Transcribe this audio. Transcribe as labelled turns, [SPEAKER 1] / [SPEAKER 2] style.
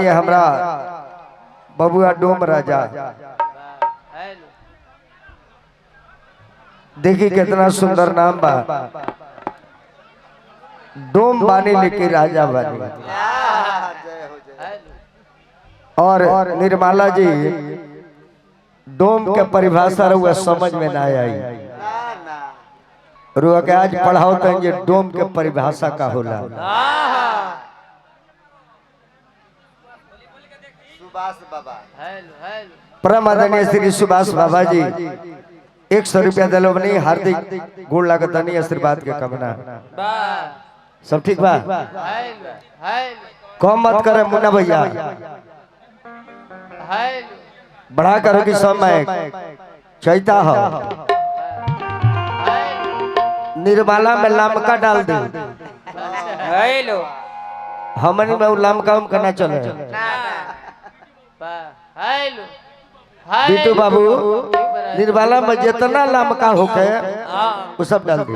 [SPEAKER 1] ये हमरा बबुआ डोम राजा देखी कितना सुंदर नाम बा। डोम बानी लेके राजा बानी। और निर्मला जी डोम के परिभाषा रुआ समझ में ना आई। रुआ के आज पढ़ाओ तो ये डोम के परिभाषा का होला।
[SPEAKER 2] सुभाष बाबा
[SPEAKER 1] परम आदरणीय श्री सुभाष बाबा जी 100 रुपया दिलो बनी हार्दिक गोड़ लागत नहीं आशीर्वाद के कामना सब ठीक बा। कम मत करे मुन्ना भैया बढ़ा करो कि समय चैता हो। निर्मला में लमका डाल दे हमनी में लमका उमका ना चले। बीटू बाबू निर्मला में जितना लमका होके वो सब डाल दे।